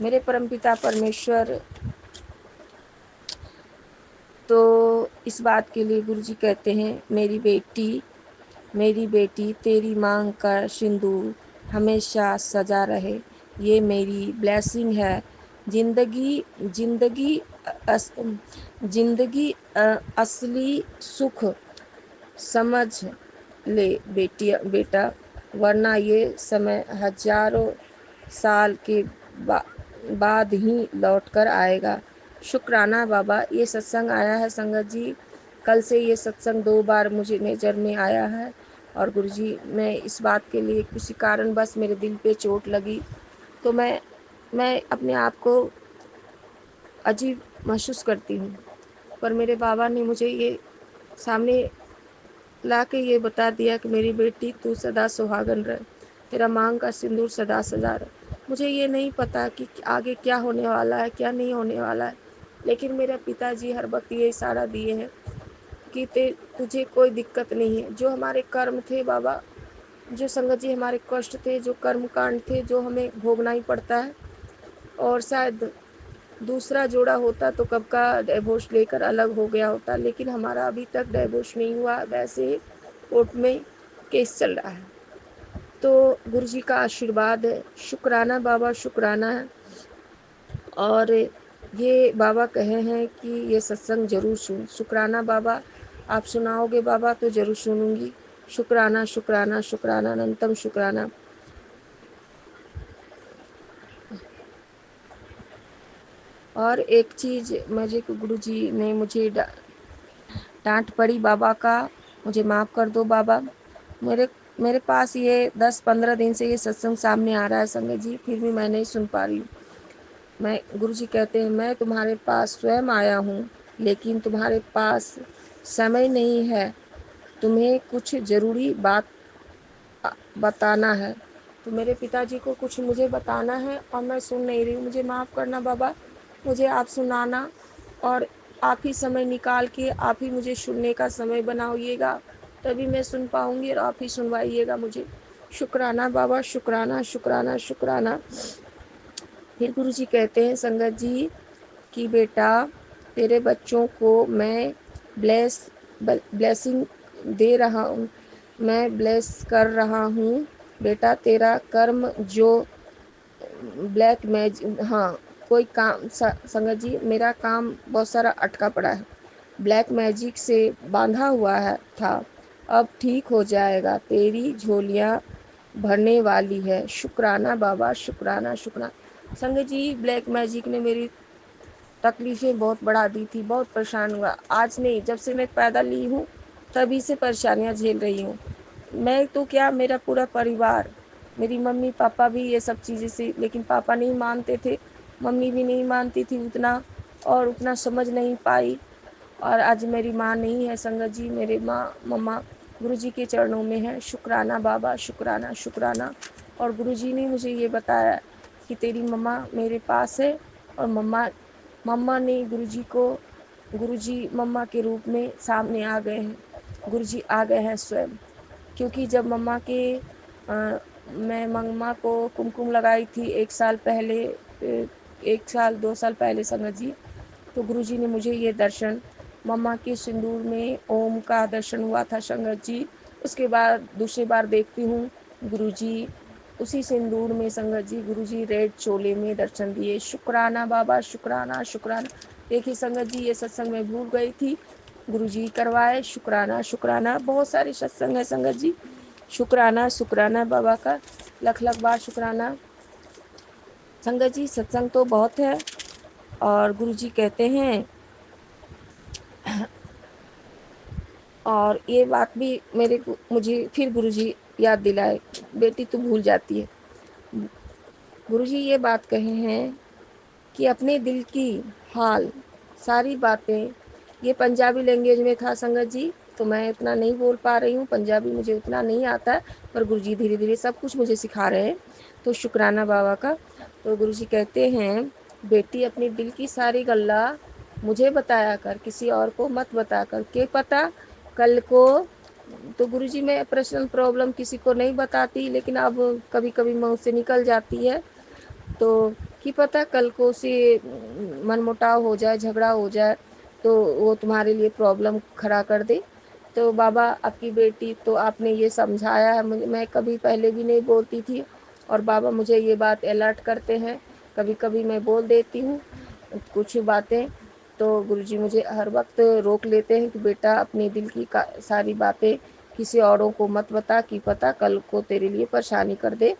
मेरे परमपिता परमेश्वर, तो इस बात के लिए गुरु जी कहते हैं, मेरी बेटी तेरी मांग का सिंदूर हमेशा सजा रहे, ये मेरी ब्लेसिंग है। जिंदगी जिंदगी अस, जिंदगी असली सुख समझ ले बेटा, वरना ये समय हजारों साल के बाद ही लौट कर आएगा। शुक्राना बाबा, ये सत्संग आया है संगत जी, कल से ये सत्संग 2 बार मुझे नज़र में आया है। और गुरुजी, मैं इस बात के लिए किसी कारण बस मेरे दिल पे चोट लगी, तो मैं अपने आप को अजीब महसूस करती हूँ। पर मेरे बाबा ने मुझे ये सामने ला के ये बता दिया कि मेरी बेटी, तू सदा सुहागन रहे, तेरा मांग का सिंदूर सदा सजा रहे। मुझे ये नहीं पता कि आगे क्या होने वाला है, क्या नहीं होने वाला है, लेकिन मेरे पिताजी हर वक्त ये इशारा दिए हैं कि तुझे कोई दिक्कत नहीं है। जो हमारे कर्म थे बाबा, जो संगत जी हमारे कष्ट थे, जो कर्म कांड थे, जो हमें भोगना ही पड़ता है, और शायद दूसरा जोड़ा होता तो कब का डिवोर्स लेकर अलग हो गया होता, लेकिन हमारा अभी तक डिवोर्स नहीं हुआ, वैसे ही कोर्ट में केस चल रहा है। तो गुरु जी का आशीर्वाद है, शुक्राना बाबा, शुक्राना है। और ये बाबा कहे हैं कि ये सत्संग जरूर सुन। शुक्राना बाबा, आप सुनाओगे बाबा तो जरूर सुनूंगी। शुक्राना शुक्राना शुक्राना, अनंतम शुक्राना। और एक चीज़ मुझे गुरु जी ने मुझे डांट पड़ी बाबा का, मुझे माफ़ कर दो बाबा। मेरे मेरे पास ये 10-15 दिन से ये सत्संग सामने आ रहा है संगत जी, फिर भी मैं नहीं सुन पा रही हूँ। मैं, गुरु जी कहते हैं, मैं तुम्हारे पास स्वयं आया हूँ, लेकिन तुम्हारे पास समय नहीं है, तुम्हें कुछ ज़रूरी बात बताना है। तो मेरे पिताजी को कुछ मुझे बताना है और मैं सुन नहीं रही हूँ। मुझे माफ़ करना बाबा, मुझे आप सुनाना, और आप ही समय निकाल के आप ही मुझे सुनने का समय बनाइएगा, तभी मैं सुन पाऊँगी, और आप ही सुनवाइएगा मुझे। शुक्राना बाबा, शुक्राना शुक्राना शुक्राना। फिर गुरु जी कहते हैं संगत जी कि बेटा, तेरे बच्चों को मैं ब्लेसिंग दे रहा हूँ, मैं ब्लेस कर रहा हूँ बेटा। तेरा कर्म जो ब्लैक मैजिक, हाँ, कोई काम संगत जी, मेरा काम बहुत सारा अटका पड़ा है, ब्लैक मैजिक से बांधा हुआ है था, अब ठीक हो जाएगा, तेरी झोलियाँ भरने वाली है। शुक्राना बाबा, शुक्राना शुक्राना। संगत जी, ब्लैक मैजिक ने मेरी तकलीफ़ें बहुत बढ़ा दी थी, बहुत परेशान हुआ। आज नहीं, जब से मैं पैदा ली हूँ तभी से परेशानियाँ झेल रही हूँ। मैं तो क्या, मेरा पूरा परिवार, मेरी मम्मी पापा भी ये सब चीज़ें से, लेकिन पापा नहीं मानते थे, मम्मी भी नहीं मानती थी उतना, और उतना समझ नहीं पाई। और आज मेरी माँ नहीं है संगत जी, मेरे माँ मम्मा गुरु जी के चरणों में है। शुक्राना बाबा, शुक्राना शुक्राना। और गुरु जी ने मुझे ये बताया कि तेरी मम्मा मेरे पास है, और मम्मा मम्मा ने गुरु जी मम्मा के रूप में सामने आ गए हैं, गुरु जी आ गए हैं स्वयं। क्योंकि जब मैं मम्मा को कुमकुम लगाई थी 1 साल पहले, 1 साल 2 साल पहले संगत जी, तो गुरुजी ने मुझे ये दर्शन, मम्मा के सिंदूर में ओम का दर्शन हुआ था संगत जी। उसके बाद दूसरी बार देखती हूँ गुरुजी उसी सिंदूर में संगत जी, गुरुजी रेड चोले में दर्शन दिए। शुक्राना बाबा, शुक्राना शुक्राना। देखिए संगत जी, ये सत्संग मैं भूल गई थी, गुरुजी करवाए। शुक्राना शुक्राना। बहुत सारे सत्संग है संगत जी, शुक्राना शुक्राना बाबा का, लख लख बार शुक्राना। संगत जी, सत्संग तो बहुत है, और गुरुजी कहते हैं, और ये बात भी मुझे फिर गुरुजी याद दिलाए, बेटी तू भूल जाती है। गुरुजी ये बात कहे हैं कि अपने दिल की हाल सारी बातें, ये पंजाबी लैंग्वेज में था संगत जी, तो मैं उतना नहीं बोल पा रही हूँ, पंजाबी मुझे उतना नहीं आता है, पर गुरुजी धीरे धीरे सब कुछ मुझे सिखा रहे हैं। तो शुक्राना बाबा का। तो गुरुजी कहते हैं, बेटी अपने दिल की सारी गल्ला मुझे बताया कर, किसी और को मत बता कर, के पता कल को। तो गुरुजी, मैं पर्सनल प्रॉब्लम किसी को नहीं बताती, लेकिन अब कभी कभी मुँह से निकल जाती है, तो कि पता कल को उसे मनमुटाव हो जाए, झगड़ा हो जाए, तो वो तुम्हारे लिए प्रॉब्लम खड़ा कर दे। तो बाबा, आपकी बेटी तो आपने ये समझाया है मुझे, मैं कभी पहले भी नहीं बोलती थी, और बाबा मुझे ये बात अलर्ट करते हैं, कभी कभी मैं बोल देती हूँ कुछ बातें, तो गुरुजी मुझे हर वक्त रोक लेते हैं कि बेटा अपने दिल की सारी बातें किसी औरों को मत बता, कि पता कल को तेरे लिए परेशानी कर दे।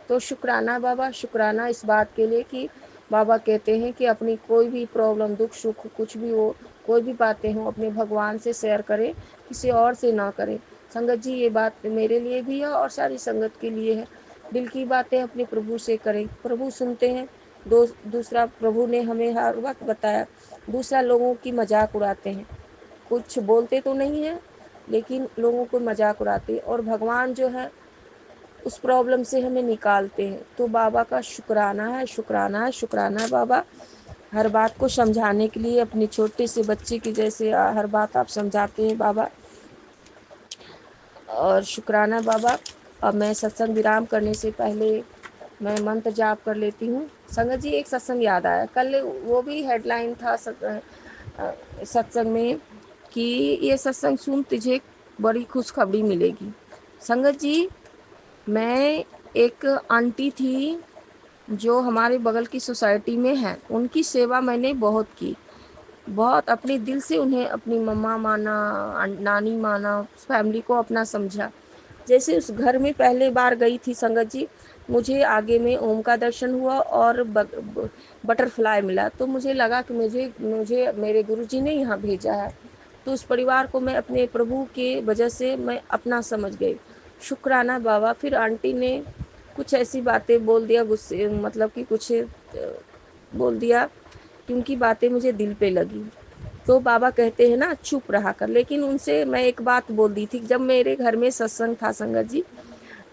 तो शुक्राना बाबा, शुक्राना इस बात के लिए कि बाबा कहते हैं कि अपनी कोई भी प्रॉब्लम, दुख सुख कुछ भी हो, कोई भी बातें हों, अपने भगवान से शेयर करें, किसी और से ना करें। संगत जी, ये बात मेरे लिए भी है और सारी संगत के लिए है। दिल की बातें अपने प्रभु से करें, प्रभु सुनते हैं। दूसरा, प्रभु ने हमें हर वक्त बताया, दूसरा लोगों की मजाक उड़ाते हैं, कुछ बोलते तो नहीं है, लेकिन लोगों को मजाक उड़ाते, और भगवान जो है उस प्रॉब्लम से हमें निकालते हैं। तो बाबा का शुक्राना है, शुक्राना है, शुक्राना बाबा, हर बात को समझाने के लिए, अपने छोटे से बच्चे की जैसे हर बात आप समझाते हैं बाबा, और शुक्राना बाबा। अब मैं सत्संग विराम करने से पहले मैं मंत्र जाप कर लेती हूँ। संगत जी, एक सत्संग याद आया, कल वो भी हेडलाइन था सत्संग में कि ये सत्संग सुन तुझे बड़ी खुशखबरी मिलेगी। संगत जी, मैं, एक आंटी थी जो हमारे बगल की सोसाइटी में है, उनकी सेवा मैंने बहुत की, बहुत अपने दिल से उन्हें अपनी मम्मा माना, नानी माना, फैमिली को अपना समझा। जैसे उस घर में पहले बार गई थी संगत जी, मुझे आगे में ओम का दर्शन हुआ और बटरफ्लाई मिला, तो मुझे लगा कि मुझे मुझे मेरे गुरुजी ने यहाँ भेजा है। तो उस परिवार को मैं अपने प्रभु के वजह से मैं अपना समझ गई। शुक्राना बाबा। फिर आंटी ने कुछ ऐसी बातें बोल दिया, गुस्से मतलब कि कुछ बोल दिया कि उनकी बातें मुझे दिल पे लगी। तो बाबा कहते हैं ना, चुप रहा कर, लेकिन उनसे मैं एक बात बोल दी थी, जब मेरे घर में सत्संग था संगत जी,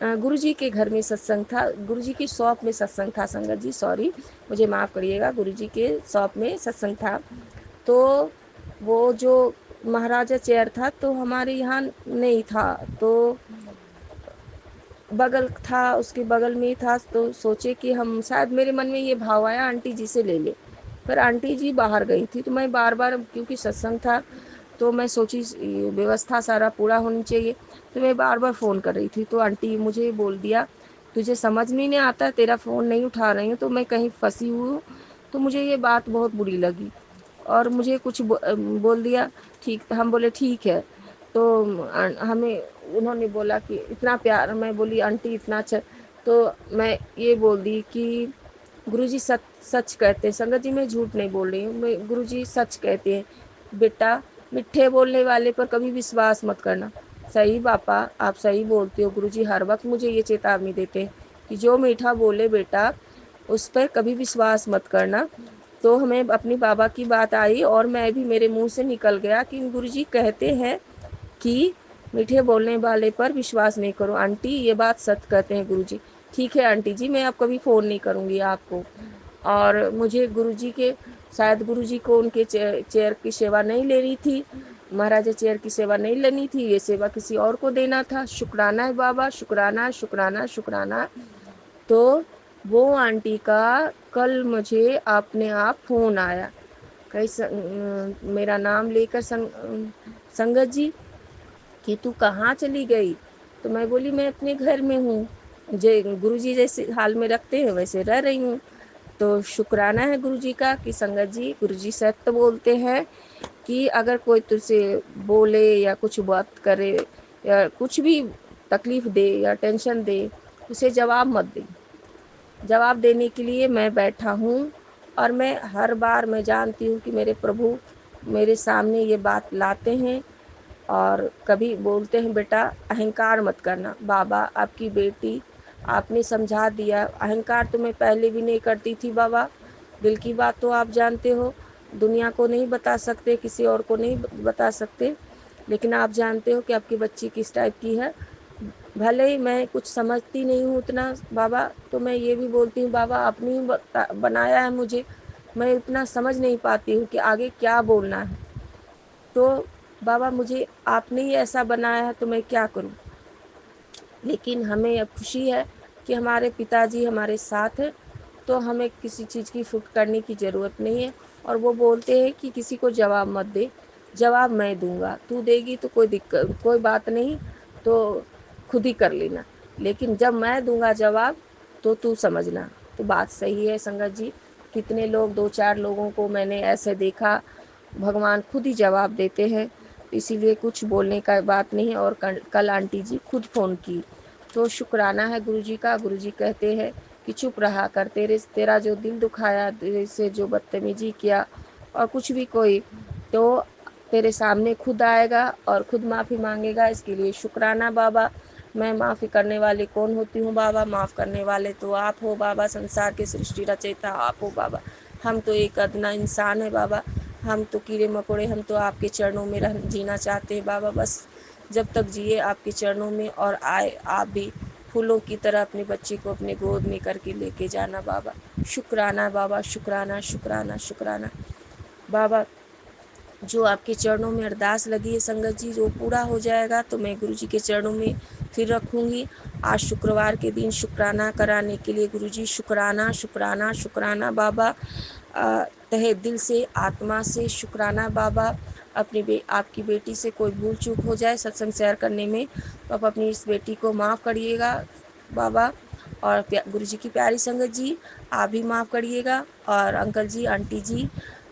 गुरुजी के घर में सत्संग था, गुरुजी की शॉप में सत्संग था संगत जी, सॉरी मुझे माफ़ करिएगा, गुरुजी के शॉप में सत्संग था। तो वो जो महाराजा चेयर था तो हमारे यहाँ नहीं था, तो बगल था, उसके बगल में ही था, तो सोचे कि हम, शायद मेरे मन में ये भाव आया आंटी जी से ले ले, फिर आंटी जी बाहर गई थी, तो मैं बार बार, क्योंकि सत्संग था तो मैं सोची व्यवस्था सारा पूरा होनी चाहिए, तो मैं बार बार फ़ोन कर रही थी। तो आंटी मुझे बोल दिया, तुझे समझ में नहीं आता, तेरा फ़ोन नहीं उठा रही हूँ तो मैं कहीं फंसी हुई हूँ। तो मुझे ये बात बहुत बुरी लगी और मुझे कुछ बोल दिया। ठीक, हम बोले ठीक है। तो हमें उन्होंने बोला कि इतना प्यार, मैं बोली आंटी इतना अच्छा, तो मैं ये बोल दी कि गुरुजी सच सच कहते हैं संगत जी, मैं झूठ नहीं बोल रही हूँ, मैं गुरुजी सच कहते हैं बेटा, मिठ्ठे बोलने वाले पर कभी विश्वास मत करना। सही पापा, आप सही बोलते हो गुरुजी, हर वक्त मुझे ये चेतावनी देते हैं कि जो मीठा बोले बेटा उस पर कभी विश्वास मत करना। तो हमें अपनी बाबा की बात आई और मैं भी, मेरे मुंह से निकल गया कि गुरुजी कहते हैं कि मीठे बोलने वाले पर विश्वास नहीं करो। आंटी ये बात सच कहते हैं गुरुजी। ठीक है आंटी जी, मैं अब कभी फ़ोन नहीं करूँगी आपको। और मुझे गुरुजी के, शायद गुरुजी को उनके चेयर की सेवा नहीं लेनी थी, महाराजा चेयर की सेवा नहीं लेनी थी, ये सेवा किसी और को देना था। शुक्राना है बाबा, शुक्राना शुक्राना शुक्राना। तो वो आंटी का कल मुझे अपने आप फ़ोन आया, कहीं मेरा नाम लेकर संगत जी कि तू कहाँ चली गई। तो मैं बोली मैं अपने घर में हूँ, मुझे गुरुजी जैसे हाल में रखते हैं वैसे रह रही हूँ। तो शुक्राना है गुरुजी का कि संगत जी, गुरुजी सत्य बोलते हैं कि अगर कोई तुझसे बोले या कुछ बात करे या कुछ भी तकलीफ दे या टेंशन दे, उसे जवाब मत दे। जवाब देने के लिए मैं बैठा हूँ और मैं हर बार मैं जानती हूँ कि मेरे प्रभु मेरे सामने ये बात लाते हैं और कभी बोलते हैं बेटा अहंकार मत करना। बाबा आपकी बेटी, आपने समझा दिया। अहंकार तो मैं पहले भी नहीं करती थी बाबा, दिल की बात तो आप जानते हो, दुनिया को नहीं बता सकते, किसी और को नहीं बता सकते, लेकिन आप जानते हो कि आपकी बच्ची किस टाइप की है। भले ही मैं कुछ समझती नहीं हूँ उतना बाबा, तो मैं ये भी बोलती हूँ बाबा आपने ही बनाया है मुझे, मैं उतना समझ नहीं पाती हूँ कि आगे क्या बोलना है। तो बाबा मुझे आपने ही ऐसा बनाया है तो मैं क्या करूं। लेकिन हमें अब खुशी है कि हमारे पिताजी हमारे साथ हैं, तो हमें किसी चीज़ की फिक्र करने की ज़रूरत नहीं है। और वो बोलते हैं कि किसी को जवाब मत दे, जवाब मैं दूंगा, तू देगी तो कोई दिक्कत कोई बात नहीं, तो खुद ही कर लेना, लेकिन जब मैं दूंगा जवाब तो तू समझना। तो बात सही है संगत जी, कितने लोग, दो चार लोगों को मैंने ऐसे देखा, भगवान खुद ही जवाब देते हैं, इसीलिए कुछ बोलने का बात नहीं है। और कल आंटी जी खुद फ़ोन की, तो शुक्राना है गुरुजी का। गुरुजी कहते हैं कि चुप रहा कर, तेरा जो दिल दुखाया, तेरे से जो बदतमीजी किया और कुछ भी कोई, तो तेरे सामने खुद आएगा और खुद माफ़ी मांगेगा। इसके लिए शुक्राना बाबा। मैं माफ़ी करने वाली कौन होती हूँ बाबा, माफ़ करने वाले तो आप हो बाबा, संसार के सृष्टि रचयिता आप हो बाबा। हम तो एक अदना इंसान है बाबा, हम तो कीड़े मकोड़े, हम तो आपके चरणों में जीना चाहते हैं बाबा। बस जब तक जिए आपके चरणों में, और आए आप भी फूलों की तरह अपने बच्चे को अपने गोद में करके लेके जाना बाबा। शुक्राना बाबा, शुक्राना शुक्राना शुक्राना बाबा। जो आपके चरणों में अरदास लगी है संगत जी, जो पूरा हो जाएगा तो मैं गुरुजी के चरणों में फिर रखूँगी। आज शुक्रवार के दिन शुक्राना कराने के लिए गुरुजी शुक्राना शुक्राना शुक्राना बाबा। तहे दिल से, आत्मा से शुक्राना बाबा। आपकी बेटी से कोई भूल चूक हो जाए सत्संग शेयर करने में, तो आप अपनी इस बेटी को माफ़ करिएगा बाबा। और गुरुजी की प्यारी संगत जी, आप भी माफ़ करिएगा। और अंकल जी, आंटी जी,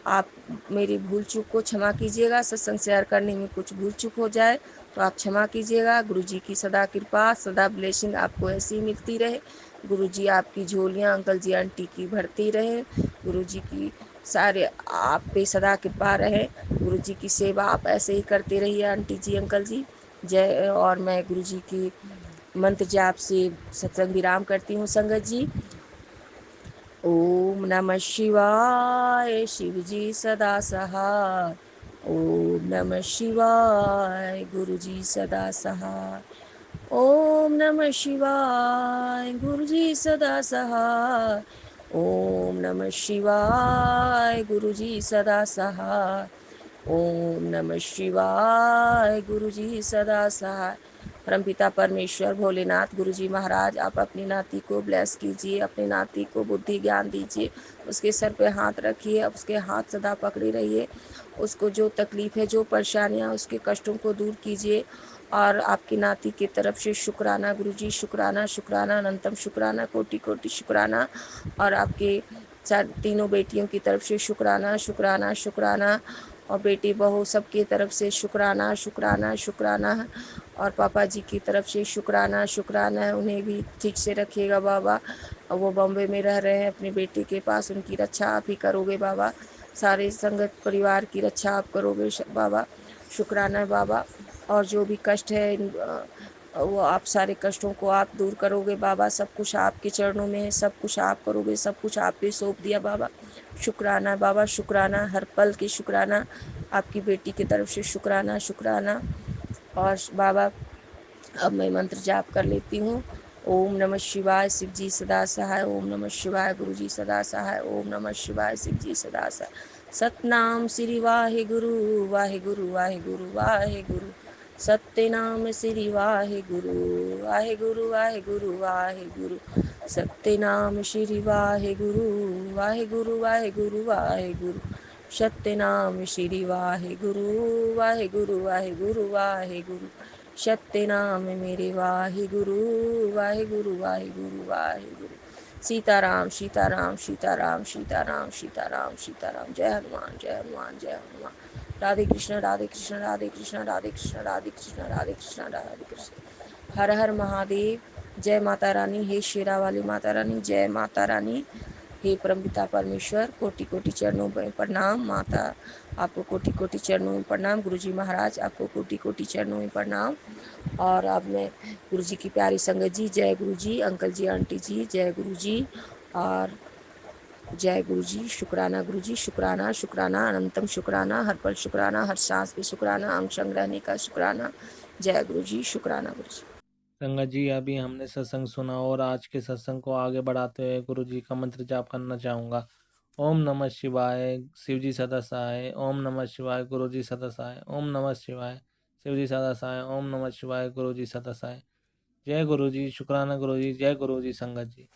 आप मेरी भूल चूक को क्षमा कीजिएगा। सत्संग शेयर करने में कुछ भूल चूक हो जाए तो आप क्षमा कीजिएगा। गुरुजी की सदा कृपा, सदा ब्लेसिंग आपको ऐसी मिलती रहे। गुरुजी आपकी झोलियाँ अंकल जी आंटी की भरती रहे। गुरुजी की सारे आप पे सदा कृपा रहे। गुरुजी की सेवा आप ऐसे ही करते रहिए आंटी जी, अंकल जी। जय। और मैं गुरुजी की मंत्र जाप से सत्संग विराम करती हूँ संगत जी। ओम नमः शिवाय, शिव जी सदा सहाय। ओम नमः शिवाय, गुरु जी सदा सहाय। ओम नमः शिवाय, गुरु जी सदा सहाय। ओम नमः शिवाय, गुरु जी सदा सहाय। ओम नमः शिवाय, गुरु जी सदा सहाय। परमपिता परमेश्वर भोलेनाथ गुरुजी महाराज, आप अपनी नाती को ब्लेस कीजिए, अपनी नाती को बुद्धि ज्ञान दीजिए, उसके सर पे हाथ रखिए, उसके हाथ सदा पकड़े रहिए, उसको जो तकलीफ़ है, जो परेशानियाँ, उसके कष्टों को दूर कीजिए। और आपकी नाती की तरफ से शुक्राना गुरुजी, शुक्राना शुक्राना अनंतम शुक्राना, कोटि कोटि शुक्राना। और आपके तीनों बेटियों की तरफ से शुक्राना शुक्राना शुक्राना, और बेटी बहू सबकी तरफ से शुक्राना शुक्राना शुक्राना। और पापा जी की तरफ से शुक्राना शुक्राना, उन्हें भी ठीक से रखिएगा बाबा। और वो बॉम्बे में रह रहे हैं अपनी बेटी के पास, उनकी रक्षा आप ही करोगे बाबा। सारे संगत परिवार की रक्षा आप करोगे बाबा, शुक्राना बाबा। और जो भी कष्ट है वो आप सारे कष्टों को आप दूर करोगे बाबा। सब कुछ आपके चरणों में है, सब कुछ आप करोगे, सब कुछ आप पे सौंप दिया बाबा। शुक्राना बाबा, शुक्राना, हर पल की शुक्राना, आपकी बेटी की तरफ से शुक्राना शुक्राना। और बाबा अब मैं मंत्र जाप कर लेती हूँ। ओम नमः शिवाय, शिव जी सदा सहाय। ओम नमः शिवाय, गुरु जी सदा सहाय। ओम नमः शिवाय, शिव जी सदा सहाय। सतनाम श्री वाहे गुरु वाहे गुरु वाहे गुरु वाहे गुरु। सत्यनाम श्री वाहे गुरु वाहे गुरु वाहे गुरु वाहे गुरु। सत्यनाम श्री वाहे गुरु वाहे गुरु वाहे गुरु वाहे गुरु। सत्यनाम श्री वाहे गुरु वाहे गुरु वाहे गुरु वाहे गुरु। सत्य नाम मेरे वाहे गुरु वाहे गुरु वाहे गुरु वाहे गुरु। सीताराम सीताराम सीताराम सीताराम सीताराम सीताराम। जय हनुमान जय हनुमान जय हनुमान। राधे कृष्ण राधे कृष्ण राधे कृष्ण राधे कृष्ण राधे कृष्ण राधे कृष्ण राधे कृष्ण। हर हर महादेव। जय माता रानी। हे शेरा वाली माता रानी, जय माता रानी। हे परमपिता परमेश्वर, कोटि कोटि चरणों में प्रणाम। माता आपको कोटि कोटि चरणों में प्रणाम। गुरुजी महाराज आपको कोटि कोटि चरणों में प्रणाम। और अब मैं गुरुजी की प्यारी संगत जी, जय गुरुजी, अंकल जी आंटी जी, जय गुरुजी। और जय गुरुजी, शुक्राना गुरुजी, शुक्राना शुक्राना अनंतम शुक्राना, हर पल शुक्राना, हर सांस पे शुक्राना, अंग संग रहने का शुक्राना। जय गुरुजी, शुक्राना गुरुजी। संगत जी, अभी हमने सत्संग सुना और आज के सत्संग को आगे बढ़ाते हुए गुरु जी का मंत्र जाप करना चाहूँगा। ओम नमः शिवाय, शिव जी सदा सहाय। ओम नमः शिवाय, गुरु जी सदा सहाय। ओम नमः शिवाय, शिव जी सदा सहाय। ओम नमः शिवाय, गुरु जी सदा सहाय। जय गुरु जी, शुक्राना गुरु जी, जय गुरु जी संगत जी।